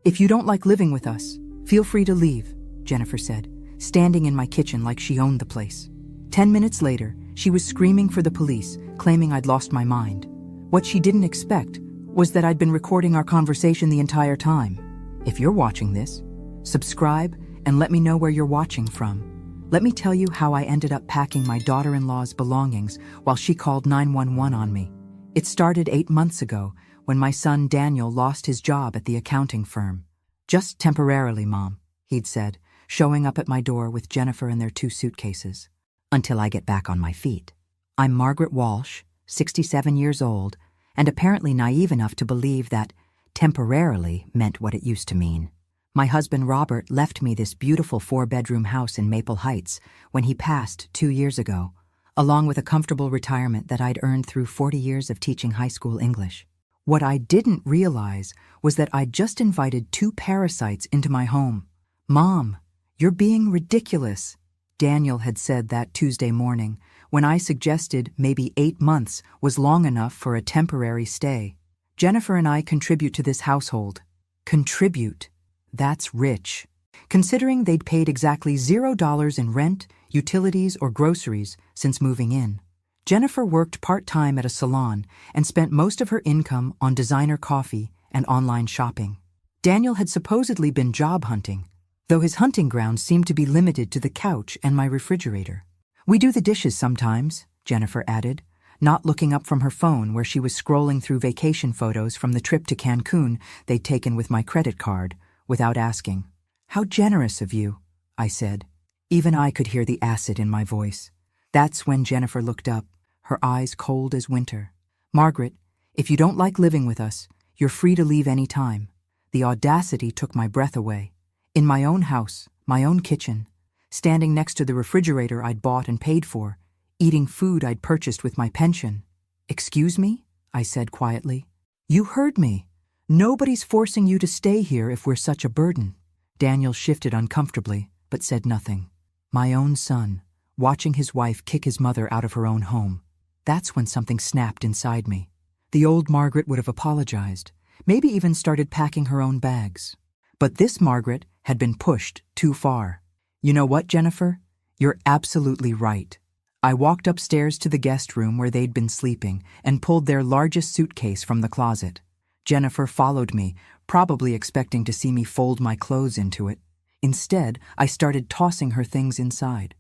"If you don't like living with us, feel free to leave," Jennifer said, standing in my kitchen like she owned the place. 10 minutes later, she was screaming for the police, claiming I'd lost my mind. What she didn't expect was that I'd been recording our conversation the entire time. If you're watching this, subscribe and let me know where you're watching from. Let me tell you how I ended up packing my daughter-in-law's belongings while she called 911 on me. It started 8 months ago when my son Daniel lost his job at the accounting firm. "Just temporarily, Mom," he'd said, showing up at my door with Jennifer and their 2 suitcases. "Until I get back on my feet." I'm Margaret Walsh, 67 years old, and apparently naive enough to believe that temporarily meant what it used to mean. My husband Robert left me this beautiful 4-bedroom house in Maple Heights when he passed 2 years ago, along with a comfortable retirement that I'd earned through 40 years of teaching high school English. What I didn't realize was that I'd just invited 2 parasites into my home. "Mom, you're being ridiculous," Daniel had said that Tuesday morning when I suggested maybe 8 months was long enough for a temporary stay. "Jennifer and I contribute to this household." Contribute. That's rich. Considering they'd paid exactly $0 in rent, utilities, or groceries since moving in. Jennifer worked part-time at a salon and spent most of her income on designer coffee and online shopping. Daniel had supposedly been job hunting, though his hunting grounds seemed to be limited to the couch and my refrigerator. "We do the dishes sometimes," Jennifer added, not looking up from her phone where she was scrolling through vacation photos from the trip to Cancun they'd taken with my credit card, without asking. "How generous of you," I said. Even I could hear the acid in my voice. That's when Jennifer looked up, her eyes cold as winter. "Margaret, if you don't like living with us, you're free to leave any time." The audacity took my breath away. In my own house, my own kitchen, standing next to the refrigerator I'd bought and paid for, eating food I'd purchased with my pension. "Excuse me?" I said quietly. "You heard me. Nobody's forcing you to stay here if we're such a burden." Daniel shifted uncomfortably, but said nothing. My own son, watching his wife kick his mother out of her own home. That's when something snapped inside me. The old Margaret would have apologized, maybe even started packing her own bags. But this Margaret had been pushed too far. "You know what, Jennifer? You're absolutely right." I walked upstairs to the guest room where they'd been sleeping and pulled their largest suitcase from the closet. Jennifer followed me, probably expecting to see me fold my clothes into it. Instead, I started tossing her things inside.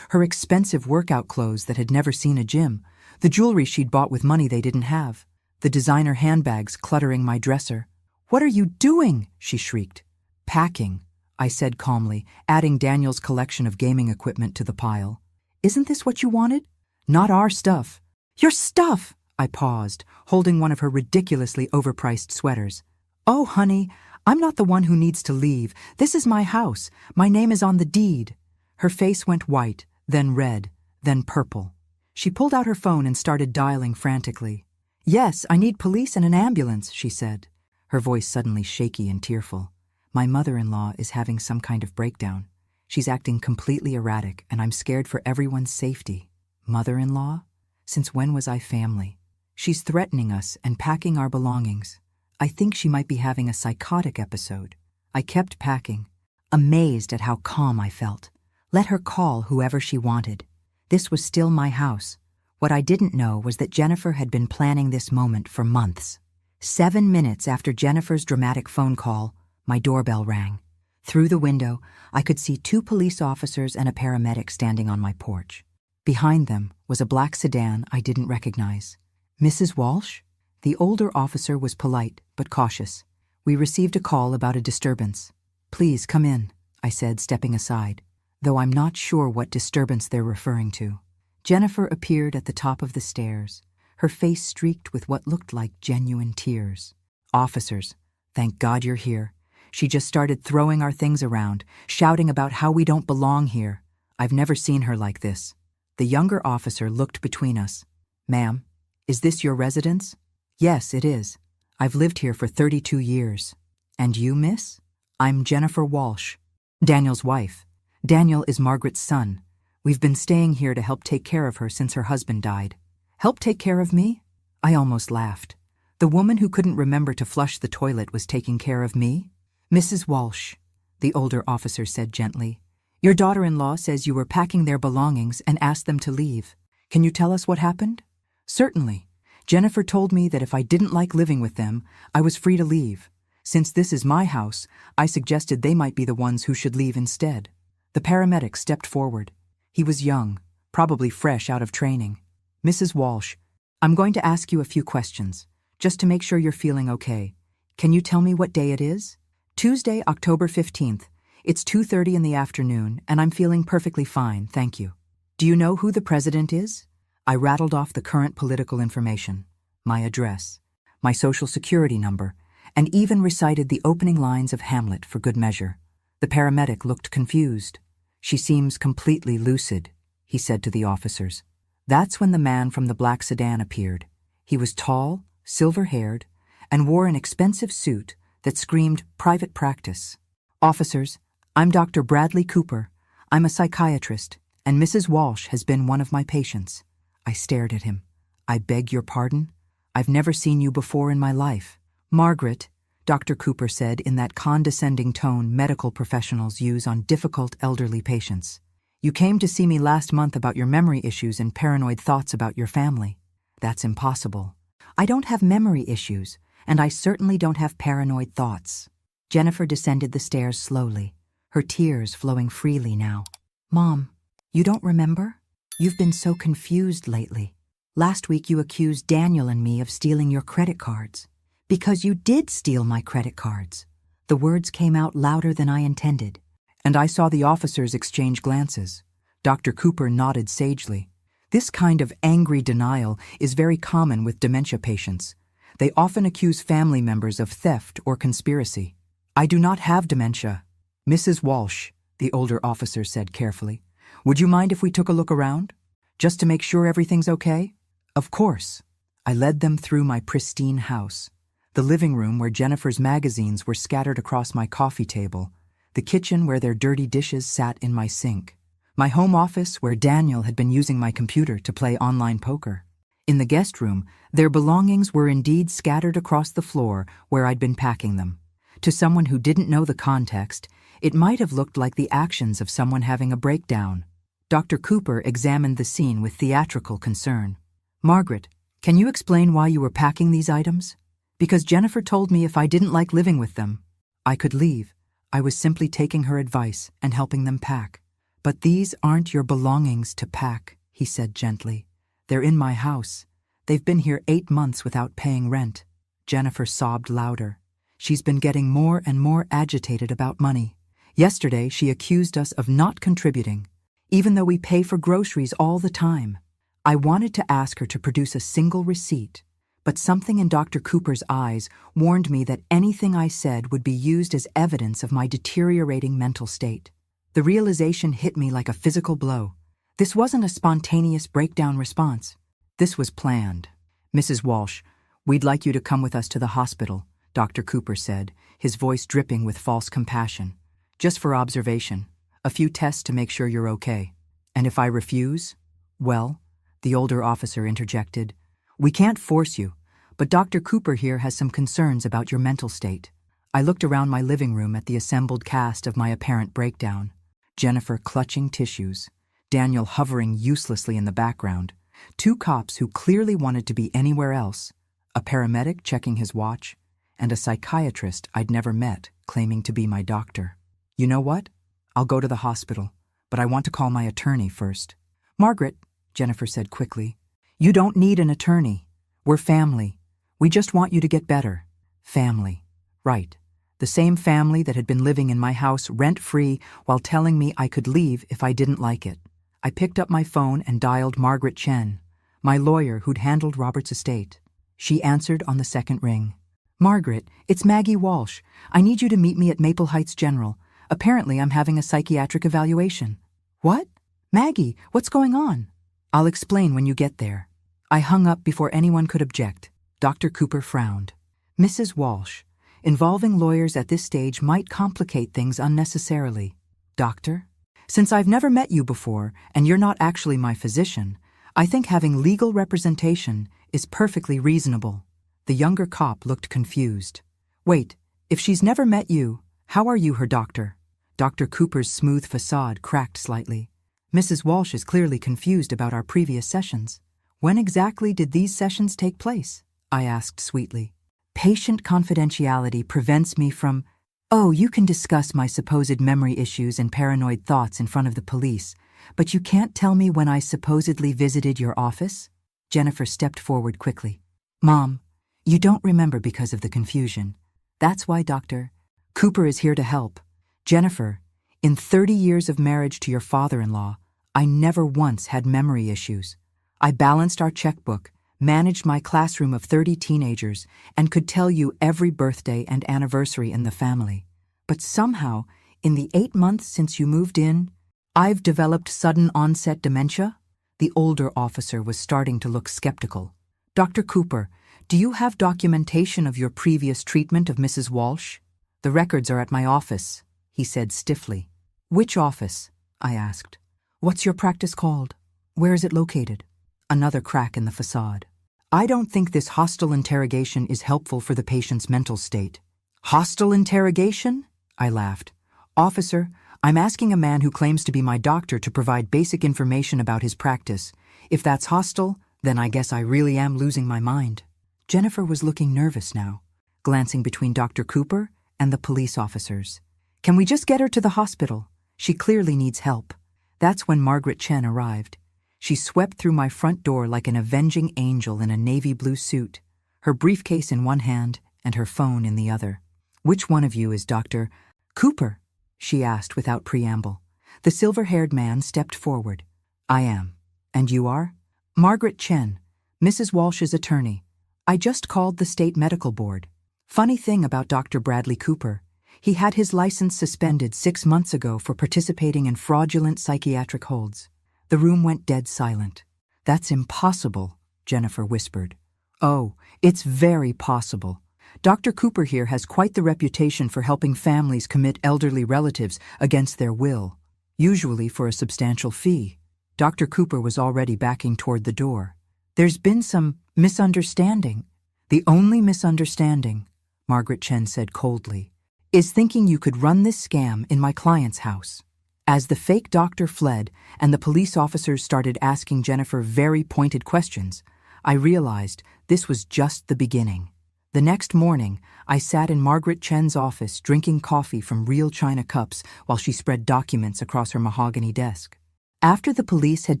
Her expensive workout clothes that had never seen a gym, the jewelry she'd bought with money they didn't have, the designer handbags cluttering my dresser. "What are you doing?" she shrieked. "Packing," I said calmly, adding Daniel's collection of gaming equipment to the pile. "Isn't this what you wanted?" "Not our stuff." "Your stuff!" I paused, holding one of her ridiculously overpriced sweaters. "Oh, honey, I'm not the one who needs to leave. This is my house. My name is on the deed." Her face went white, then red, then purple. She pulled out her phone and started dialing frantically. "Yes, I need police and an ambulance," she said, her voice suddenly shaky and tearful. "My mother-in-law is having some kind of breakdown. She's acting completely erratic, and I'm scared for everyone's safety." Mother-in-law? Since when was I family? "She's threatening us and packing our belongings. I think she might be having a psychotic episode." I kept packing, amazed at how calm I felt. Let her call whoever she wanted. This was still my house. What I didn't know was that Jennifer had been planning this moment for months. 7 minutes after Jennifer's dramatic phone call, my doorbell rang. Through the window, I could see 2 police officers and a paramedic standing on my porch. Behind them was a black sedan I didn't recognize. "Mrs. Walsh?" The older officer was polite but cautious. "We received a call about a disturbance." "Please come in," I said, stepping aside, though I'm not sure what disturbance they're referring to. Jennifer appeared at the top of the stairs, her face streaked with what looked like genuine tears. "Officers, thank God you're here." She just started throwing our things around, shouting about how we don't belong here. I've never seen her like this. The younger officer looked between us. "Ma'am, is this your residence?" "Yes, it is. I've lived here for 32 years. "And you, miss?" "I'm Jennifer Walsh, Daniel's wife. Daniel is Margaret's son. We've been staying here to help take care of her since her husband died." "Help take care of me?" I almost laughed. The woman who couldn't remember to flush the toilet was taking care of me? Mrs. Walsh, the older officer said gently, your daughter-in-law says you were packing their belongings and asked them to leave. Can you tell us what happened? Certainly. Jennifer told me that if I didn't like living with them, I was free to leave. Since this is my house, I suggested they might be the ones who should leave instead. The paramedic stepped forward. He was young, probably fresh out of training. Mrs. Walsh, I'm going to ask you a few questions, just to make sure you're feeling okay. Can you tell me what day it is? Tuesday, October 15th. It's 2:30 in the afternoon, and I'm feeling perfectly fine, thank you. Do you know who the president is? I rattled off the current political information, my address, my social security number, and even recited the opening lines of Hamlet for good measure. The paramedic looked confused. She seems completely lucid, he said to the officers. That's when the man from the black sedan appeared. He was tall, silver-haired, and wore an expensive suit that screamed private practice. Officers, I'm Dr. Bradley Cooper. I'm a psychiatrist, and Mrs. Walsh has been one of my patients. I stared at him. I beg your pardon? I've never seen you before in my life. Margaret, Dr. Cooper said in that condescending tone medical professionals use on difficult elderly patients. You came to see me last month about your memory issues and paranoid thoughts about your family. That's impossible. I don't have memory issues, and I certainly don't have paranoid thoughts. Jennifer descended the stairs slowly, her tears flowing freely now. Mom, you don't remember? You've been so confused lately. Last week you accused Daniel and me of stealing your credit cards. Because you did steal my credit cards. The words came out louder than I intended. And I saw the officers exchange glances. Dr. Cooper nodded sagely. This kind of angry denial is very common with dementia patients. They often accuse family members of theft or conspiracy. I do not have dementia. Mrs. Walsh, the older officer said carefully, would you mind if we took a look around? Just to make sure everything's okay? Of course. I led them through my pristine house. The living room where Jennifer's magazines were scattered across my coffee table, the kitchen where their dirty dishes sat in my sink, my home office where Daniel had been using my computer to play online poker. In the guest room, their belongings were indeed scattered across the floor where I'd been packing them. To someone who didn't know the context, it might have looked like the actions of someone having a breakdown. Dr. Cooper examined the scene with theatrical concern. Margaret, can you explain why you were packing these items? Because Jennifer told me if I didn't like living with them, I could leave. I was simply taking her advice and helping them pack. But these aren't your belongings to pack, he said gently. They're in my house. They've been here 8 months without paying rent. Jennifer sobbed louder. She's been getting more and more agitated about money. Yesterday, she accused us of not contributing, even though we pay for groceries all the time. I wanted to ask her to produce a single receipt, but something in Dr. Cooper's eyes warned me that anything I said would be used as evidence of my deteriorating mental state. The realization hit me like a physical blow. This wasn't a spontaneous breakdown response. This was planned. Mrs. Walsh, we'd like you to come with us to the hospital, Dr. Cooper said, his voice dripping with false compassion. Just for observation, a few tests to make sure you're okay. And if I refuse? Well, the older officer interjected, we can't force you, but Dr. Cooper here has some concerns about your mental state. I looked around my living room at the assembled cast of my apparent breakdown. Jennifer clutching tissues, Daniel hovering uselessly in the background, 2 cops who clearly wanted to be anywhere else, a paramedic checking his watch, and a psychiatrist I'd never met claiming to be my doctor. You know what? I'll go to the hospital, but I want to call my attorney first. Margaret, Jennifer said quickly, you don't need an attorney. We're family. We just want you to get better. Family. Right. The same family that had been living in my house rent-free while telling me I could leave if I didn't like it. I picked up my phone and dialed Margaret Chen, my lawyer who'd handled Robert's estate. She answered on the second ring. Margaret, it's Maggie Walsh. I need you to meet me at Maple Heights General. Apparently I'm having a psychiatric evaluation. What? Maggie, what's going on? I'll explain when you get there. I hung up before anyone could object. Dr. Cooper frowned. Mrs. Walsh, involving lawyers at this stage might complicate things unnecessarily. Doctor? Since I've never met you before and you're not actually my physician, I think having legal representation is perfectly reasonable. The younger cop looked confused. Wait, if she's never met you, How are you, her doctor? Dr. Cooper's smooth facade cracked slightly. Mrs. Walsh is clearly confused about our previous sessions. When exactly did these sessions take place? I asked sweetly. Patient confidentiality prevents me from— Oh, you can discuss my supposed memory issues and paranoid thoughts in front of the police, but you can't tell me when I supposedly visited your office? Jennifer stepped forward quickly. Mom, you don't remember because of the confusion. That's why Dr. Cooper is here to help. Jennifer, in 30 years of marriage to your father-in-law, I never once had memory issues. I balanced our checkbook, managed my classroom of 30 teenagers, and could tell you every birthday and anniversary in the family. But somehow, in the 8 months since you moved in, I've developed sudden onset dementia? The older officer was starting to look skeptical. Dr. Cooper, do you have documentation of your previous treatment of Mrs. Walsh? The records are at my office, he said stiffly. Which office? I asked. What's your practice called? Where is it located? Another crack in the facade. I don't think this hostile interrogation is helpful for the patient's mental state. Hostile interrogation? I laughed. Officer, I'm asking a man who claims to be my doctor to provide basic information about his practice. If that's hostile, then I guess I really am losing my mind. Jennifer was looking nervous now, glancing between Dr. Cooper and the police officers. Can we just get her to the hospital? She clearly needs help. That's when Margaret Chen arrived. She swept through my front door like an avenging angel in a navy blue suit, her briefcase in one hand and her phone in the other. Which one of you is Dr. Cooper? She asked without preamble. The silver-haired man stepped forward. I am. And you are? Margaret Chen, Mrs. Walsh's attorney. I just called the state medical board. Funny thing about Dr. Bradley Cooper. He had his license suspended 6 months ago for participating in fraudulent psychiatric holds. The room went dead silent. That's impossible, Jennifer whispered. Oh, it's very possible. Dr. Cooper here has quite the reputation for helping families commit elderly relatives against their will, usually for a substantial fee. Dr. Cooper was already backing toward the door. There's been some misunderstanding. The only misunderstanding, Margaret Chen said coldly, is thinking you could run this scam in my client's house. As the fake doctor fled and the police officers started asking Jennifer very pointed questions, I realized this was just the beginning. The next morning, I sat in Margaret Chen's office drinking coffee from real china cups while she spread documents across her mahogany desk. After the police had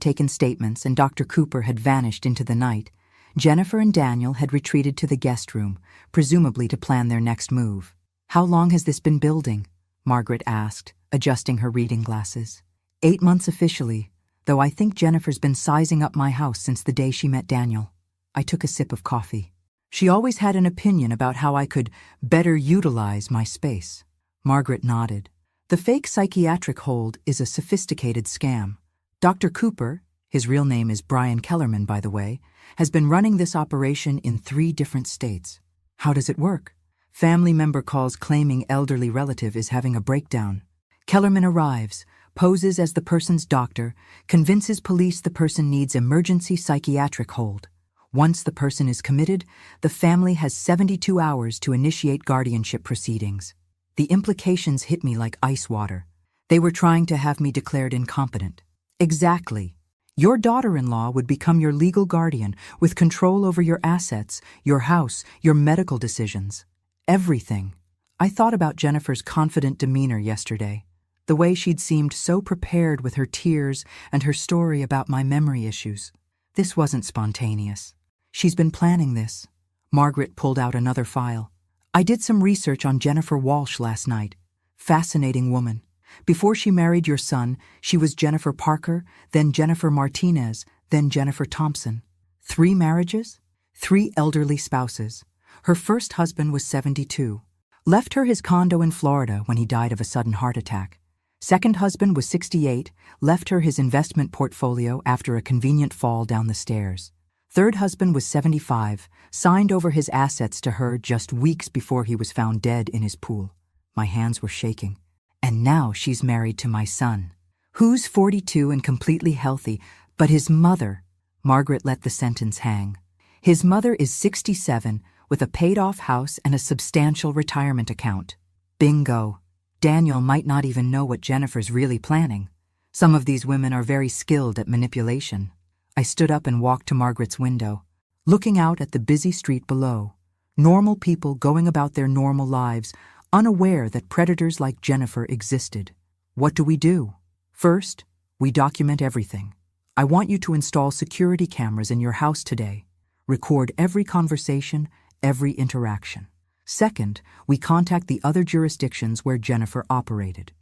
taken statements and Dr. Cooper had vanished into the night, Jennifer and Daniel had retreated to the guest room, presumably to plan their next move. How long has this been building? Margaret asked, adjusting her reading glasses. 8 months officially, though I think Jennifer's been sizing up my house since the day she met Daniel. I took a sip of coffee. She always had an opinion about how I could better utilize my space. Margaret nodded. The fake psychiatric hold is a sophisticated scam. Dr. Cooper, his real name is Brian Kellerman, by the way, has been running this operation in 3 different states. How does it work? Family member calls claiming elderly relative is having a breakdown. Kellerman arrives, poses as the person's doctor, convinces police the person needs emergency psychiatric hold. Once the person is committed, the family has 72 hours to initiate guardianship proceedings. The implications hit me like ice water. They were trying to have me declared incompetent. Exactly. Your daughter-in-law would become your legal guardian with control over your assets, your house, your medical decisions. Everything. I thought about Jennifer's confident demeanor yesterday, the way she'd seemed so prepared with her tears and her story about my memory issues. This wasn't spontaneous. She's been planning this. Margaret pulled out another file. I did some research on Jennifer Walsh last night. Fascinating woman. Before she married your son, she was Jennifer Parker, then Jennifer Martinez, then Jennifer Thompson. 3 marriages, 3 elderly spouses. Her first husband was 72. Left her his condo in Florida when he died of a sudden heart attack. Second husband was 68, left her his investment portfolio after a convenient fall down the stairs. Third husband was 75, signed over his assets to her just weeks before he was found dead in his pool. My hands were shaking. And now she's married to my son, who's 42 and completely healthy, but his mother— Margaret let the sentence hang. His mother is 67, with a paid-off house and a substantial retirement account. Bingo. Daniel might not even know what Jennifer's really planning. Some of these women are very skilled at manipulation. I stood up and walked to Margaret's window, looking out at the busy street below. Normal people going about their normal lives, unaware that predators like Jennifer existed. What do? First, we document everything. I want you to install security cameras in your house today. Record every conversation, every interaction. Second, we contact the other jurisdictions where Jennifer operated.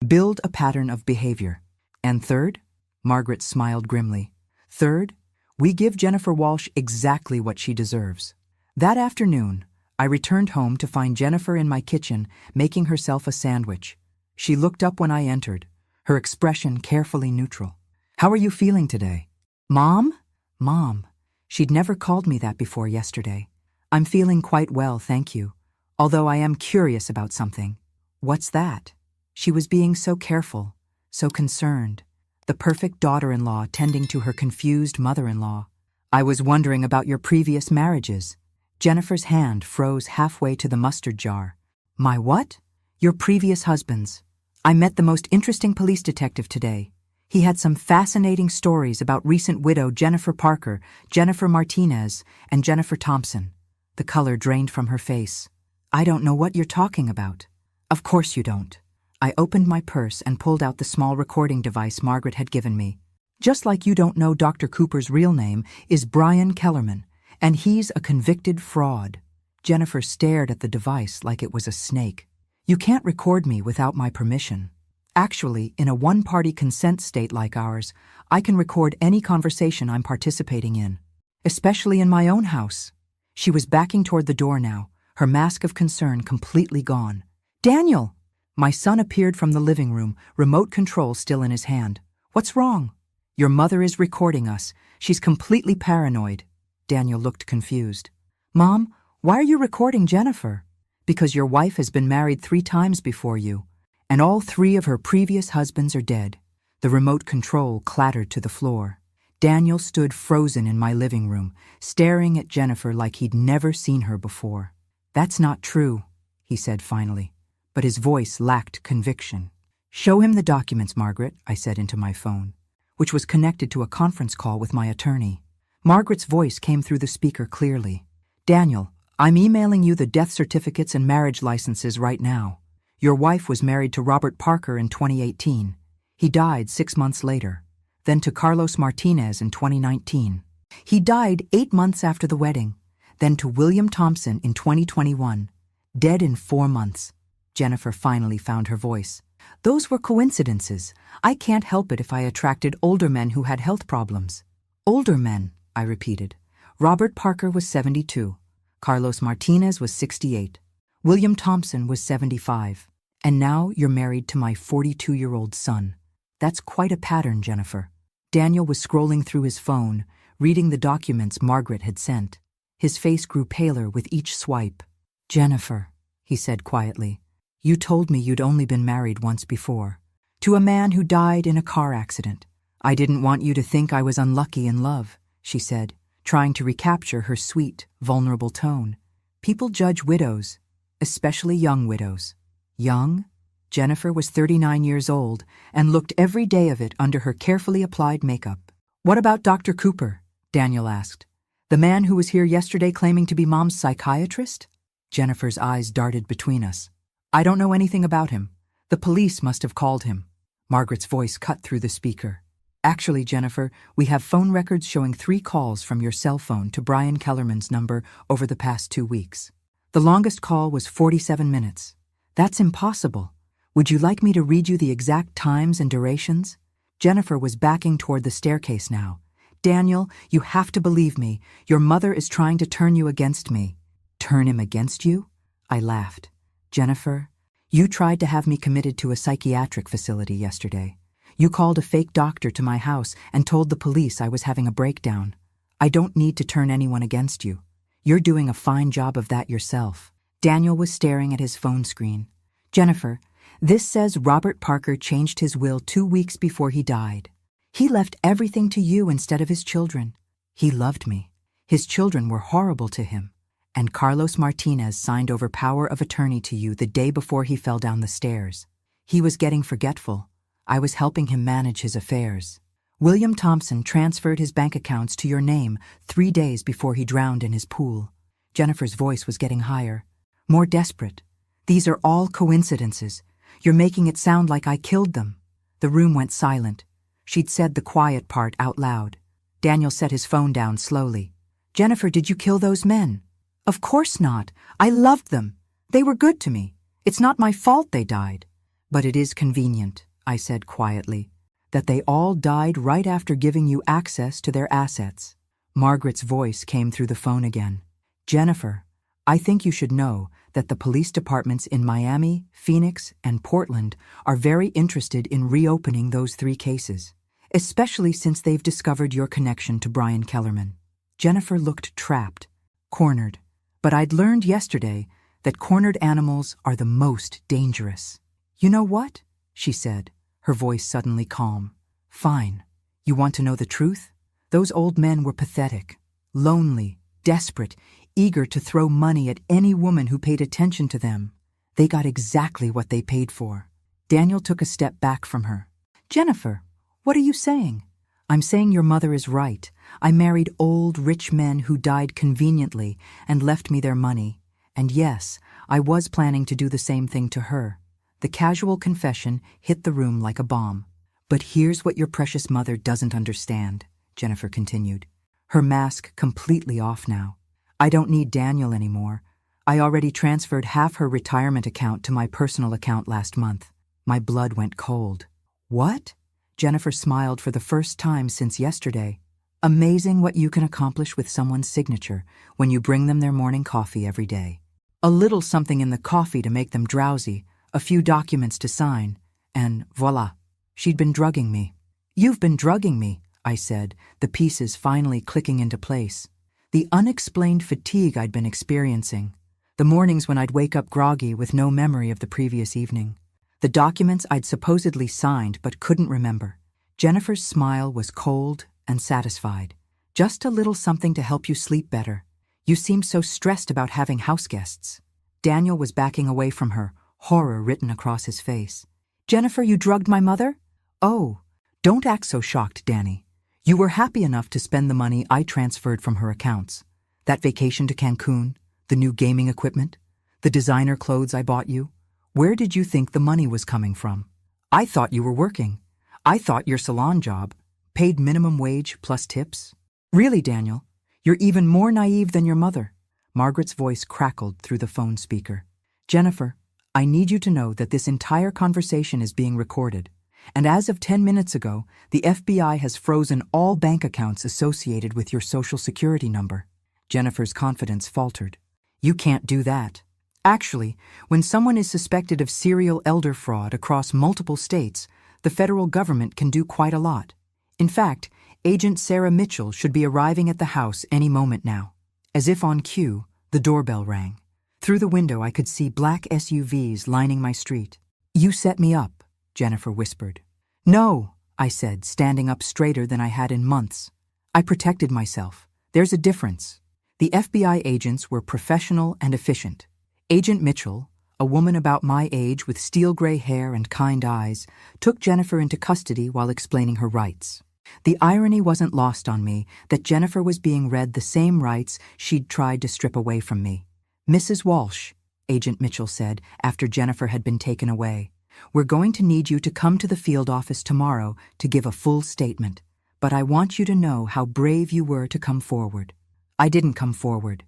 Build a pattern of behavior. And third, Margaret smiled grimly. Third, we give Jennifer Walsh exactly what she deserves. That afternoon, I returned home to find Jennifer in my kitchen making herself a sandwich. She looked up when I entered, her expression carefully neutral. How are you feeling today? Mom? Mom. She'd never called me that before yesterday. I'm feeling quite well, thank you. Although I am curious about something. What's that? She was being so careful, so concerned. The perfect daughter-in-law tending to her confused mother-in-law. I was wondering about your previous marriages. Jennifer's hand froze halfway to the mustard jar. My what? Your previous husbands. I met the most interesting police detective today. He had some fascinating stories about recent widow Jennifer Parker, Jennifer Martinez, and Jennifer Thompson. The color drained from her face. I don't know what you're talking about. Of course you don't. I opened my purse and pulled out the small recording device Margaret had given me. Just like you don't know Dr. Cooper's real name is Brian Kellerman, and he's a convicted fraud. Jennifer stared at the device like it was a snake. You can't record me without my permission. Actually, in a one-party consent state like ours, I can record any conversation I'm participating in, especially in my own house. She was backing toward the door now, her mask of concern completely gone. Daniel! My son appeared from the living room, remote control still in his hand. What's wrong? Your mother is recording us. She's completely paranoid. Daniel looked confused. Mom, why are you recording Jennifer? Because your wife has been married 3 times before you, and all 3 of her previous husbands are dead. The remote control clattered to the floor. Daniel stood frozen in my living room, staring at Jennifer like he'd never seen her before. That's not true, he said finally, but his voice lacked conviction. Show him the documents, Margaret, I said into my phone, which was connected to a conference call with my attorney. Margaret's voice came through the speaker clearly. Daniel, I'm emailing you the death certificates and marriage licenses right now. Your wife was married to Robert Parker in 2018. He died 6 months later. Then to Carlos Martinez in 2019. He died 8 months after the wedding. Then to William Thompson in 2021. Dead in 4 months. Jennifer finally found her voice. Those were coincidences. I can't help it if I attracted older men who had health problems. Older men, I repeated. Robert Parker was 72. Carlos Martinez was 68. William Thompson was 75. And now you're married to my 42-year-old son. That's quite a pattern, Jennifer. Daniel was scrolling through his phone, reading the documents Margaret had sent. His face grew paler with each swipe. Jennifer, he said quietly, you told me you'd only been married once before. To a man who died in a car accident. I didn't want you to think I was unlucky in love, she said, trying to recapture her sweet, vulnerable tone. People judge widows, especially young widows. Young? Jennifer was 39 years old and looked every day of it under her carefully applied makeup. What about Dr. Cooper? Daniel asked. The man who was here yesterday claiming to be Mom's psychiatrist? Jennifer's eyes darted between us. I don't know anything about him. The police must have called him. Margaret's voice cut through the speaker. Actually, Jennifer, we have phone records showing 3 calls from your cell phone to Brian Kellerman's number over the past 2 weeks. The longest call was 47 minutes. That's impossible. Would you like me to read you the exact times and durations? Jennifer was backing toward the staircase now. Daniel, you have to believe me. Your mother is trying to turn you against me. Turn him against you? I laughed. Jennifer, you tried to have me committed to a psychiatric facility yesterday. You called a fake doctor to my house and told the police I was having a breakdown. I don't need to turn anyone against you. You're doing a fine job of that yourself. Daniel was staring at his phone screen. Jennifer, this says Robert Parker changed his will 2 weeks before he died. He left everything to you instead of his children. He loved me. His children were horrible to him. And Carlos Martinez signed over power of attorney to you the day before he fell down the stairs. He was getting forgetful. I was helping him manage his affairs. William Thompson transferred his bank accounts to your name 3 days before he drowned in his pool. Jennifer's voice was getting higher, more desperate. These are all coincidences. You're making it sound like I killed them. The room went silent. She'd said the quiet part out loud. Daniel set his phone down slowly. Jennifer, did you kill those men? Of course not. I loved them. They were good to me. It's not my fault they died. But it is convenient, I said quietly, that they all died right after giving you access to their assets. Margaret's voice came through the phone again. Jennifer, I think you should know that the police departments in Miami, Phoenix, and Portland are very interested in reopening those 3 cases, especially since they've discovered your connection to Brian Kellerman. Jennifer looked trapped, cornered, but I'd learned yesterday that cornered animals are the most dangerous. You know what? She said, her voice suddenly calm. Fine. You want to know the truth? Those old men were pathetic, lonely, desperate, eager to throw money at any woman who paid attention to them. They got exactly what they paid for. Daniel took a step back from her. Jennifer, what are you saying? I'm saying your mother is right. I married old, rich men who died conveniently and left me their money. And yes, I was planning to do the same thing to her. The casual confession hit the room like a bomb. But here's what your precious mother doesn't understand, Jennifer continued, her mask completely off now. I don't need Daniel anymore. I already transferred half her retirement account to my personal account last month. My blood went cold. What? Jennifer smiled for the first time since yesterday. Amazing what you can accomplish with someone's signature when you bring them their morning coffee every day. A little something in the coffee to make them drowsy, a few documents to sign, and voila, she'd been drugging me. You've been drugging me, I said, the pieces finally clicking into place. The unexplained fatigue I'd been experiencing, the mornings when I'd wake up groggy with no memory of the previous evening, the documents I'd supposedly signed but couldn't remember. Jennifer's smile was cold and satisfied. Just a little something to help you sleep better. You seemed so stressed about having house guests. Daniel was backing away from her, horror written across his face. Jennifer, you drugged my mother? Oh, don't act so shocked, Danny. You were happy enough to spend the money I transferred from her accounts. That vacation to Cancun, the new gaming equipment, the designer clothes I bought you. Where did you think the money was coming from? I thought you were working. I thought your salon job paid minimum wage plus tips. Really, Daniel, you're even more naive than your mother. Margaret's voice crackled through the phone speaker. Jennifer, I need you to know that this entire conversation is being recorded. And as of 10 minutes ago, the FBI has frozen all bank accounts associated with your social security number. Jennifer's confidence faltered. You can't do that. Actually, when someone is suspected of serial elder fraud across multiple states, the federal government can do quite a lot. In fact, Agent Sarah Mitchell should be arriving at the house any moment now. As if on cue, the doorbell rang. Through the window, I could see black SUVs lining my street. You set me up, Jennifer whispered. No, I said, standing up straighter than I had in months. I protected myself. There's a difference. The FBI agents were professional and efficient. Agent Mitchell, a woman about my age with steel gray hair and kind eyes, took Jennifer into custody while explaining her rights. The irony wasn't lost on me that Jennifer was being read the same rights she'd tried to strip away from me. Mrs. Walsh, Agent Mitchell said after Jennifer had been taken away, we're going to need you to come to the field office tomorrow to give a full statement, but I want you to know how brave you were to come forward. I didn't come forward.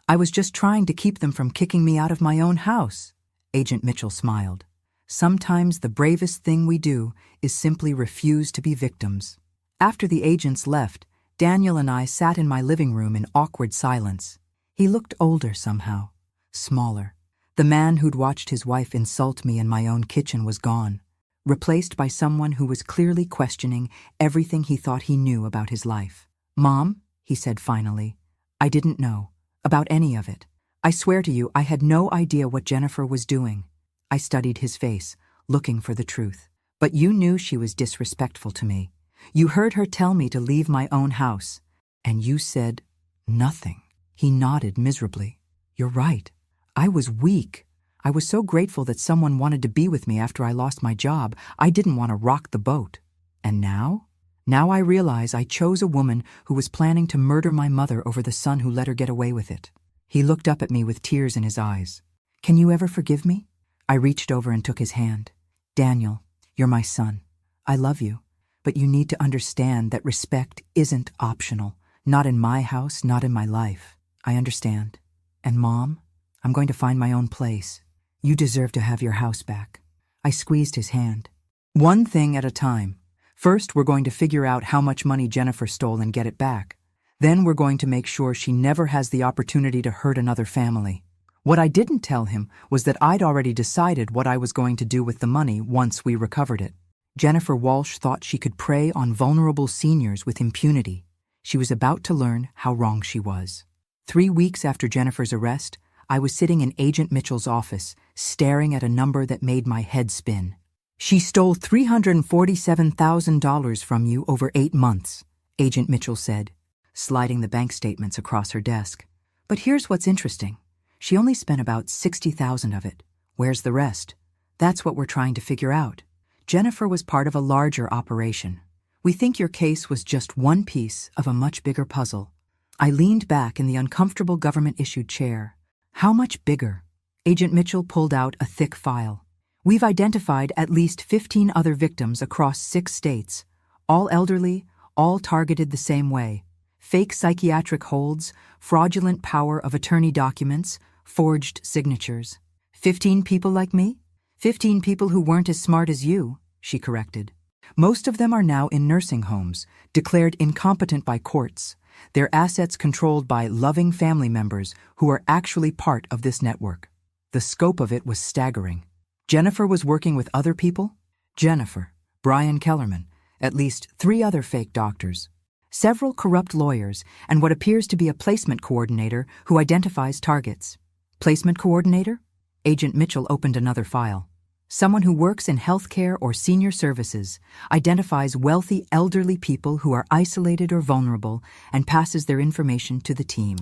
I was just trying to keep them from kicking me out of my own house. Agent Mitchell smiled. Sometimes the bravest thing we do is simply refuse to be victims. After the agents left, Daniel and I sat in my living room in awkward silence. He looked older somehow, smaller. The man who'd watched his wife insult me in my own kitchen was gone, replaced by someone who was clearly questioning everything he thought he knew about his life. Mom, he said finally, I didn't know about any of it. I swear to you, I had no idea what Jennifer was doing. I studied his face, looking for the truth. But you knew she was disrespectful to me. You heard her tell me to leave my own house, and you said nothing. He nodded miserably. You're right. I was weak. I was so grateful that someone wanted to be with me after I lost my job. I didn't want to rock the boat. And now? Now I realize I chose a woman who was planning to murder my mother over the son who let her get away with it. He looked up at me with tears in his eyes. Can you ever forgive me? I reached over and took his hand. Daniel, you're my son. I love you, but you need to understand that respect isn't optional. Not in my house, not in my life. I understand. And Mom, I'm going to find my own place. You deserve to have your house back. I squeezed his hand. One thing at a time. First, we're going to figure out how much money Jennifer stole and get it back. Then we're going to make sure she never has the opportunity to hurt another family. What I didn't tell him was that I'd already decided what I was going to do with the money once we recovered it. Jennifer Walsh thought she could prey on vulnerable seniors with impunity. She was about to learn how wrong she was. 3 weeks after Jennifer's arrest, I was sitting in Agent Mitchell's office, staring at a number that made my head spin. She stole $347,000 from you over 8 months, Agent Mitchell said, sliding the bank statements across her desk. But here's what's interesting. She only spent about $60,000 of it. Where's the rest? That's what we're trying to figure out. Jennifer was part of a larger operation. We think your case was just one piece of a much bigger puzzle. I leaned back in the uncomfortable government-issued chair. How much bigger? Agent Mitchell pulled out a thick file. We've identified at least 15 other victims across 6 states, all elderly, all targeted the same way. Fake psychiatric holds, fraudulent power of attorney documents, forged signatures. 15 people like me? 15 people who weren't as smart as you, she corrected. Most of them are now in nursing homes, declared incompetent by courts, their assets controlled by loving family members who are actually part of this network. The scope of it was staggering. Jennifer was working with other people? Jennifer, Brian Kellerman, at least 3 other fake doctors, several corrupt lawyers, and what appears to be a placement coordinator who identifies targets. Placement coordinator? Agent Mitchell opened another file. Someone who works in healthcare or senior services, identifies wealthy elderly people who are isolated or vulnerable, and passes their information to the team.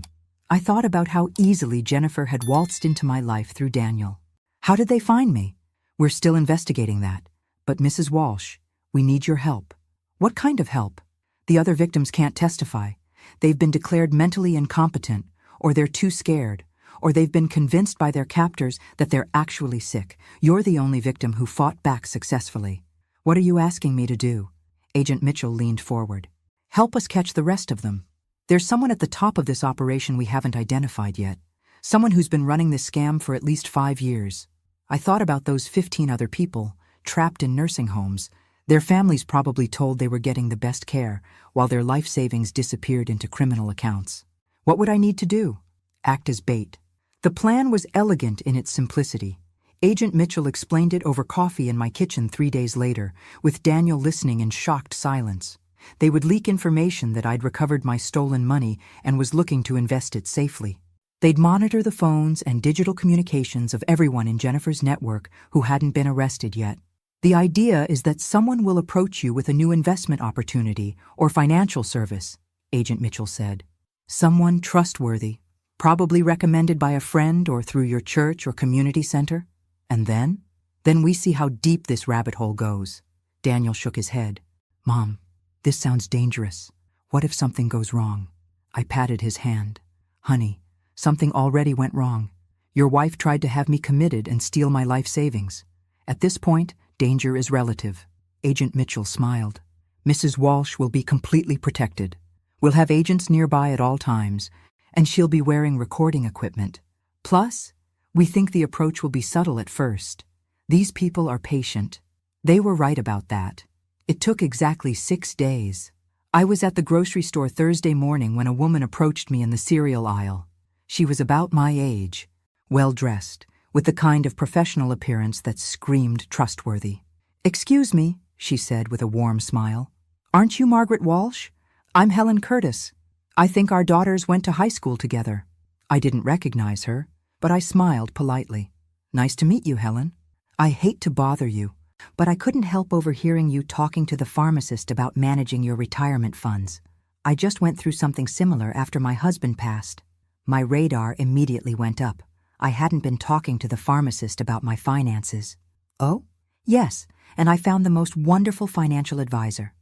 I thought about how easily Jennifer had waltzed into my life through Daniel. How did they find me? We're still investigating that. But Mrs. Walsh, we need your help. What kind of help? The other victims can't testify. They've been declared mentally incompetent, or they're too scared, or they've been convinced by their captors that they're actually sick. You're the only victim who fought back successfully. What are you asking me to do? Agent Mitchell leaned forward. Help us catch the rest of them. There's someone at the top of this operation we haven't identified yet. Someone who's been running this scam for at least 5 years. I thought about those 15 other people, trapped in nursing homes. Their families probably told they were getting the best care, while their life savings disappeared into criminal accounts. What would I need to do? Act as bait. The plan was elegant in its simplicity. Agent Mitchell explained it over coffee in my kitchen 3 days later, with Daniel listening in shocked silence. They would leak information that I'd recovered my stolen money and was looking to invest it safely. They'd monitor the phones and digital communications of everyone in Jennifer's network who hadn't been arrested yet. The idea is that someone will approach you with a new investment opportunity or financial service, Agent Mitchell said. Someone trustworthy, probably recommended by a friend or through your church or community center. And then? Then we see how deep this rabbit hole goes. Daniel shook his head. Mom, this sounds dangerous. What if something goes wrong? I patted his hand. Honey, something already went wrong. Your wife tried to have me committed and steal my life savings. At this point, danger is relative. Agent Mitchell smiled. Mrs. Walsh will be completely protected. We'll have agents nearby at all times, and she'll be wearing recording equipment. Plus, we think the approach will be subtle at first. These people are patient. They were right about that. It took exactly 6 days. I was at the grocery store Thursday morning when a woman approached me in the cereal aisle. She was about my age, well-dressed, with the kind of professional appearance that screamed trustworthy. Excuse me, she said with a warm smile. Aren't you Margaret Walsh? I'm Helen Curtis. I think our daughters went to high school together. I didn't recognize her, but I smiled politely. Nice to meet you, Helen. I hate to bother you, but I couldn't help overhearing you talking to the pharmacist about managing your retirement funds. I just went through something similar after my husband passed. My radar immediately went up. I hadn't been talking to the pharmacist about my finances. Oh? Yes, and I found the most wonderful financial advisor.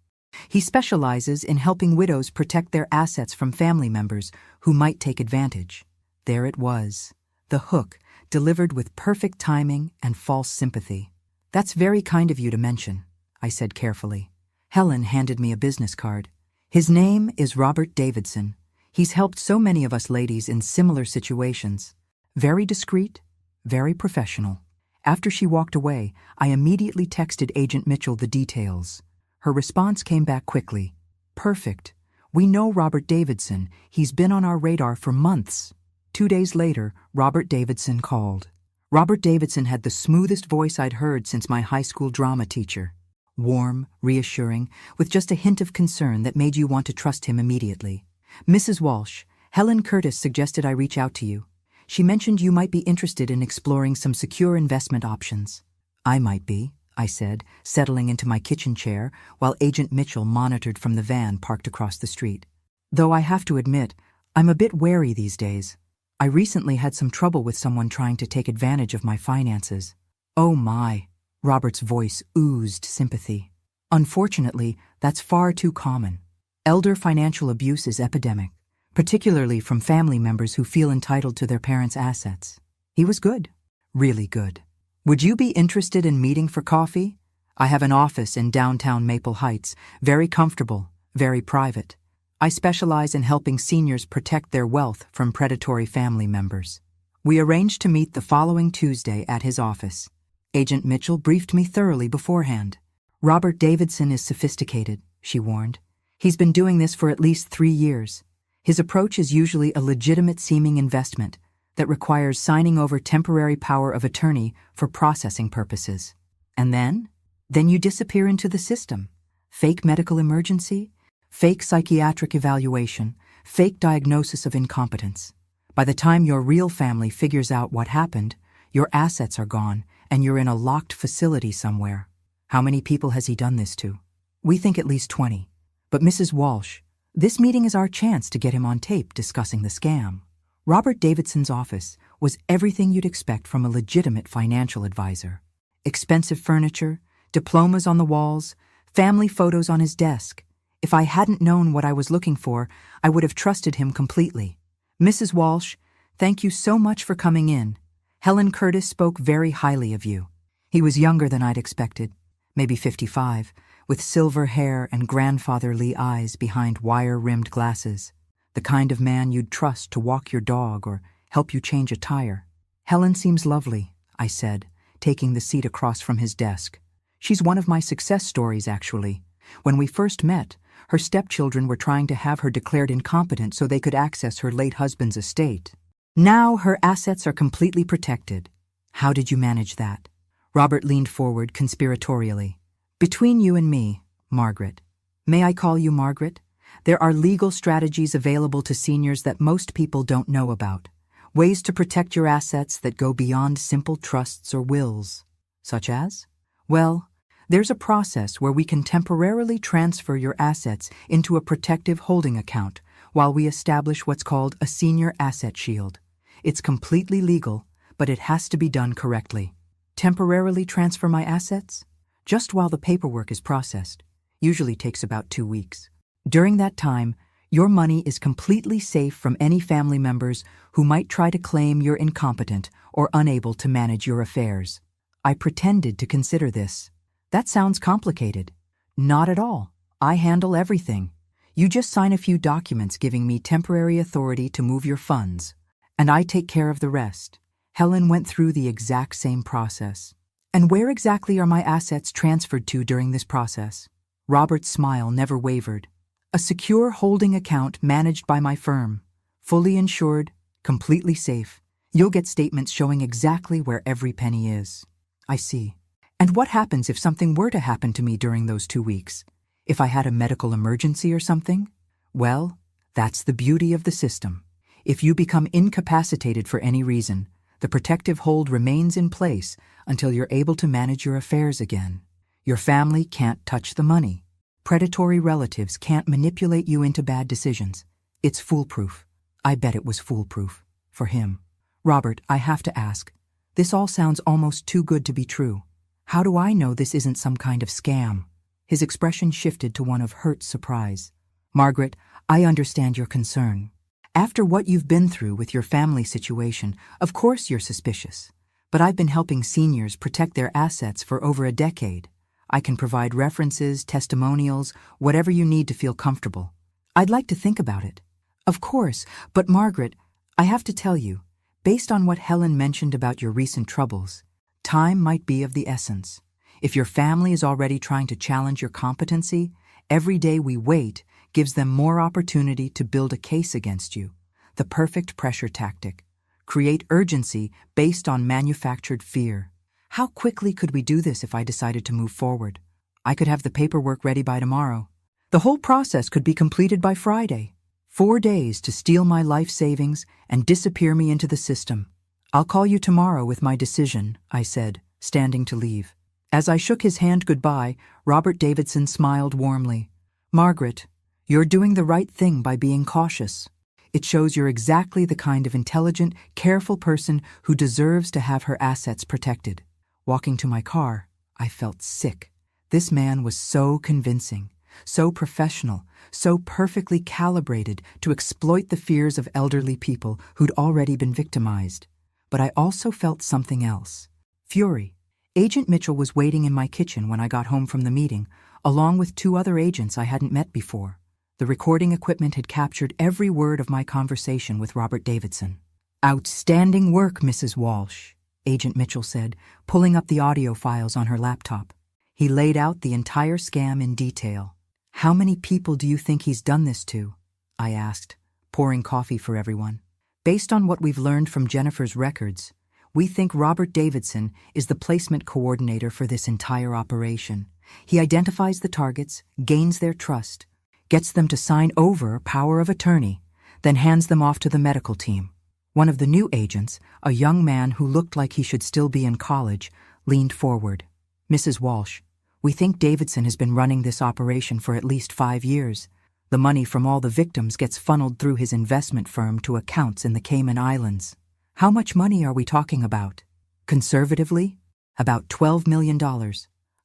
He specializes in helping widows protect their assets from family members who might take advantage. There it was, the hook, delivered with perfect timing and false sympathy. That's very kind of you to mention, I said carefully. Helen handed me a business card. His name is Robert Davidson. He's helped so many of us ladies in similar situations. Very discreet, very professional. After she walked away, I immediately texted Agent Mitchell the details. Her response came back quickly. Perfect. We know Robert Davidson. He's been on our radar for months. 2 days later, Robert Davidson called. Robert Davidson had the smoothest voice I'd heard since my high school drama teacher. Warm, reassuring, with just a hint of concern that made you want to trust him immediately. Mrs. Walsh, Helen Curtis suggested I reach out to you. She mentioned you might be interested in exploring some secure investment options. I might be, I said, settling into my kitchen chair while Agent Mitchell monitored from the van parked across the street. Though I have to admit, I'm a bit wary these days. I recently had some trouble with someone trying to take advantage of my finances. Oh my, Robert's voice oozed sympathy. Unfortunately, that's far too common. Elder financial abuse is epidemic, particularly from family members who feel entitled to their parents' assets. He was good, really good. Would you be interested in meeting for coffee? I have an office in downtown Maple Heights, very comfortable, very private. I specialize in helping seniors protect their wealth from predatory family members. We arranged to meet the following Tuesday at his office. Agent Mitchell briefed me thoroughly beforehand. Robert Davidson is sophisticated, she warned. He's been doing this for at least 3 years. His approach is usually a legitimate-seeming investment that requires signing over temporary power of attorney for processing purposes. And then? Then you disappear into the system. Fake medical emergency, fake psychiatric evaluation, fake diagnosis of incompetence. By the time your real family figures out what happened, your assets are gone and you're in a locked facility somewhere. How many people has he done this to? We think at least 20. But Mrs. Walsh, this meeting is our chance to get him on tape discussing the scam. Robert Davidson's office was everything you'd expect from a legitimate financial advisor. Expensive furniture, diplomas on the walls, family photos on his desk. If I hadn't known what I was looking for, I would have trusted him completely. Mrs. Walsh, thank you so much for coming in. Helen Curtis spoke very highly of you. He was younger than I'd expected, maybe 55, with silver hair and grandfatherly eyes behind wire-rimmed glasses. The kind of man you'd trust to walk your dog or help you change a tire. Helen seems lovely, I said, taking the seat across from his desk. She's one of my success stories, actually. When we first met, her stepchildren were trying to have her declared incompetent so they could access her late husband's estate. Now her assets are completely protected. How did you manage that? Robert leaned forward conspiratorially. Between you and me, Margaret. May I call you Margaret? There are legal strategies available to seniors that most people don't know about. Ways to protect your assets that go beyond simple trusts or wills. Such as? Well, there's a process where we can temporarily transfer your assets into a protective holding account while we establish what's called a senior asset shield. It's completely legal, but it has to be done correctly. Temporarily transfer my assets? Just while the paperwork is processed. Usually takes about 2 weeks. During that time, your money is completely safe from any family members who might try to claim you're incompetent or unable to manage your affairs. I pretended to consider this. That sounds complicated. Not at all. I handle everything. You just sign a few documents giving me temporary authority to move your funds, and I take care of the rest. Helen went through the exact same process. And where exactly are my assets transferred to during this process? Robert's smile never wavered. A secure holding account managed by my firm. Fully insured, completely safe. You'll get statements showing exactly where every penny is. I see. And what happens if something were to happen to me during those 2 weeks? If I had a medical emergency or something? Well, that's the beauty of the system. If you become incapacitated for any reason, the protective hold remains in place until you're able to manage your affairs again. Your family can't touch the money. Predatory relatives can't manipulate you into bad decisions. It's foolproof. I bet it was foolproof. For him. Robert, I have to ask. This all sounds almost too good to be true. How do I know this isn't some kind of scam? His expression shifted to one of hurt surprise. Margaret, I understand your concern. After what you've been through with your family situation, of course you're suspicious. But I've been helping seniors protect their assets for over a decade. I can provide references, testimonials, whatever you need to feel comfortable. I'd like to think about it. Of course, but Margaret, I have to tell you, based on what Helen mentioned about your recent troubles, time might be of the essence. If your family is already trying to challenge your competency, every day we wait gives them more opportunity to build a case against you. The perfect pressure tactic. Create urgency based on manufactured fear. How quickly could we do this if I decided to move forward? I could have the paperwork ready by tomorrow. The whole process could be completed by Friday. 4 days to steal my life savings and disappear me into the system. I'll call you tomorrow with my decision, I said, standing to leave. As I shook his hand goodbye, Robert Davidson smiled warmly. Margaret, you're doing the right thing by being cautious. It shows you're exactly the kind of intelligent, careful person who deserves to have her assets protected. Walking to my car, I felt sick. This man was so convincing, so professional, so perfectly calibrated to exploit the fears of elderly people who'd already been victimized. But I also felt something else. Fury. Agent Mitchell was waiting in my kitchen when I got home from the meeting, along with 2 other agents I hadn't met before. The recording equipment had captured every word of my conversation with Robert Davidson. Outstanding work, Mrs. Walsh, Agent Mitchell said, pulling up the audio files on her laptop. He laid out the entire scam in detail. How many people do you think he's done this to? I asked, pouring coffee for everyone. Based on what we've learned from Jennifer's records, we think Robert Davidson is the placement coordinator for this entire operation. He identifies the targets, gains their trust, gets them to sign over power of attorney, then hands them off to the medical team. One of the new agents, a young man who looked like he should still be in college, leaned forward. Mrs. Walsh, we think Davidson has been running this operation for at least 5 years. The money from all the victims gets funneled through his investment firm to accounts in the Cayman Islands. How much money are we talking about? Conservatively, about $12 million.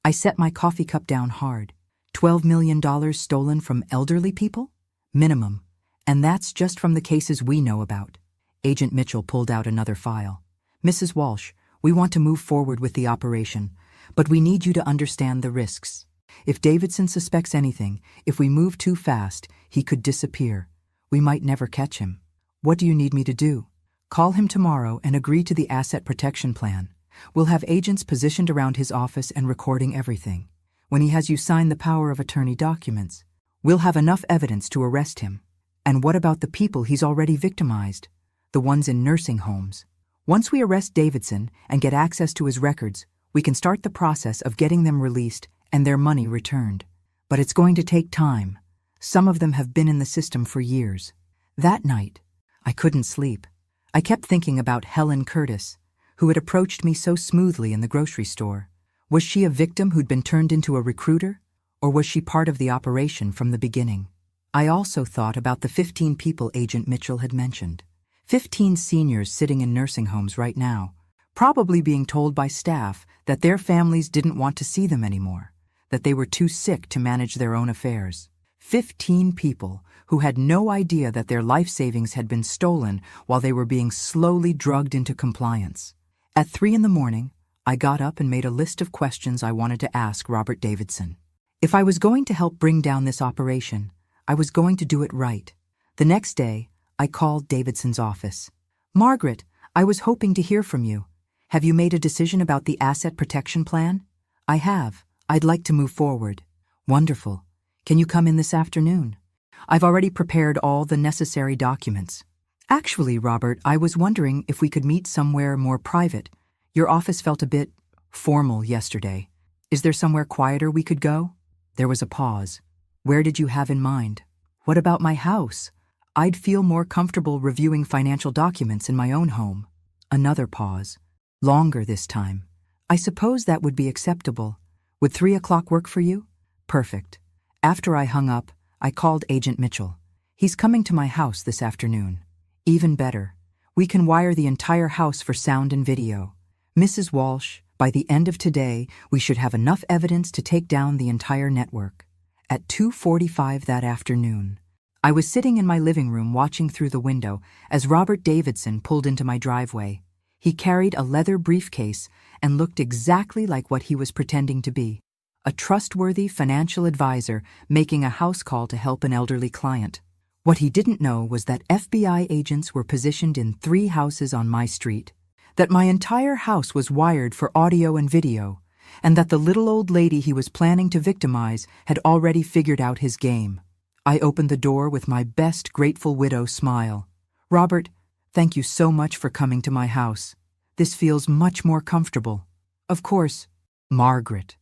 I set my coffee cup down hard. $12 million stolen from elderly people? Minimum. And that's just from the cases we know about. Agent Mitchell pulled out another file. Mrs. Walsh, we want to move forward with the operation, but we need you to understand the risks. If Davidson suspects anything, if we move too fast, he could disappear. We might never catch him. What do you need me to do? Call him tomorrow and agree to the asset protection plan. We'll have agents positioned around his office and recording everything. When he has you sign the power of attorney documents, we'll have enough evidence to arrest him. And what about the people he's already victimized? The ones in nursing homes. Once we arrest Davidson and get access to his records, we can start the process of getting them released and their money returned. But it's going to take time. Some of them have been in the system for years. That night, I couldn't sleep. I kept thinking about Helen Curtis, who had approached me so smoothly in the grocery store. Was she a victim who'd been turned into a recruiter, or was she part of the operation from the beginning? I also thought about the 15 people Agent Mitchell had mentioned. 15 seniors sitting in nursing homes right now, probably being told by staff that their families didn't want to see them anymore, that they were too sick to manage their own affairs. 15 people who had no idea that their life savings had been stolen while they were being slowly drugged into compliance. At 3 a.m, I got up and made a list of questions I wanted to ask Robert Davidson. If I was going to help bring down this operation, I was going to do it right. The next day, I called Davidson's office. Margaret, I was hoping to hear from you. Have you made a decision about the asset protection plan? I have. I'd like to move forward. Wonderful. Can you come in this afternoon? I've already prepared all the necessary documents. Actually, Robert, I was wondering if we could meet somewhere more private. Your office felt a bit formal yesterday. Is there somewhere quieter we could go? There was a pause. Where did you have in mind? What about my house? I'd feel more comfortable reviewing financial documents in my own home. Another pause. Longer this time. I suppose that would be acceptable. Would 3 o'clock work for you? Perfect. After I hung up, I called Agent Mitchell. He's coming to my house this afternoon. Even better. We can wire the entire house for sound and video. Mrs. Walsh, by the end of today, we should have enough evidence to take down the entire network. At 2:45 that afternoon, I was sitting in my living room watching through the window as Robert Davidson pulled into my driveway. He carried a leather briefcase and looked exactly like what he was pretending to be. A trustworthy financial advisor making a house call to help an elderly client. What he didn't know was that FBI agents were positioned in 3 houses on my street, that my entire house was wired for audio and video, and that the little old lady he was planning to victimize had already figured out his game. I opened the door with my best grateful widow smile. Robert, thank you so much for coming to my house. This feels much more comfortable. Of course, Margaret,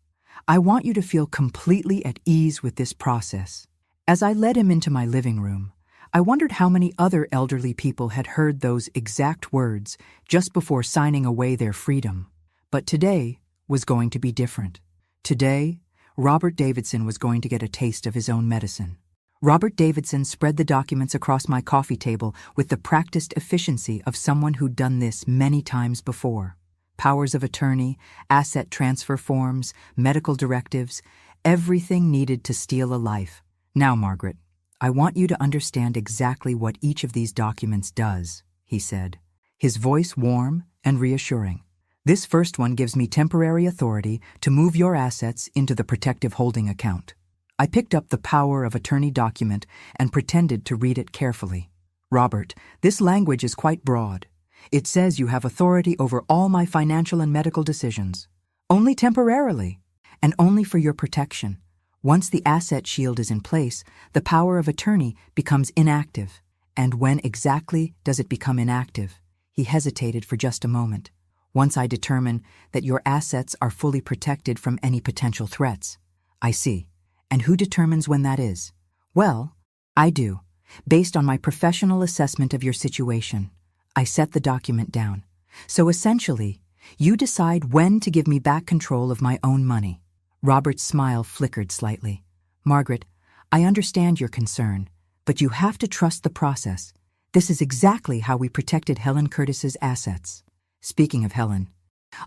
I want you to feel completely at ease with this process. As I led him into my living room, I wondered how many other elderly people had heard those exact words just before signing away their freedom. But today was going to be different. Today, Robert Davidson was going to get a taste of his own medicine. Robert Davidson spread the documents across my coffee table with the practiced efficiency of someone who'd done this many times before. Powers of attorney, asset transfer forms, medical directives, everything needed to steal a life. Now, Margaret, I want you to understand exactly what each of these documents does, he said, his voice warm and reassuring. This first one gives me temporary authority to move your assets into the protective holding account. I picked up the power of attorney document and pretended to read it carefully. Robert, this language is quite broad. It says you have authority over all my financial and medical decisions. Only temporarily, and only for your protection. Once the asset shield is in place, the power of attorney becomes inactive. And when exactly does it become inactive? He hesitated for just a moment. Once I determine that your assets are fully protected from any potential threats. I see. And who determines when that is? Well, I do, based on my professional assessment of your situation. I set the document down. So essentially, you decide when to give me back control of my own money. Robert's smile flickered slightly. Margaret, I understand your concern, but you have to trust the process. This is exactly how we protected Helen Curtis's assets. Speaking of Helen,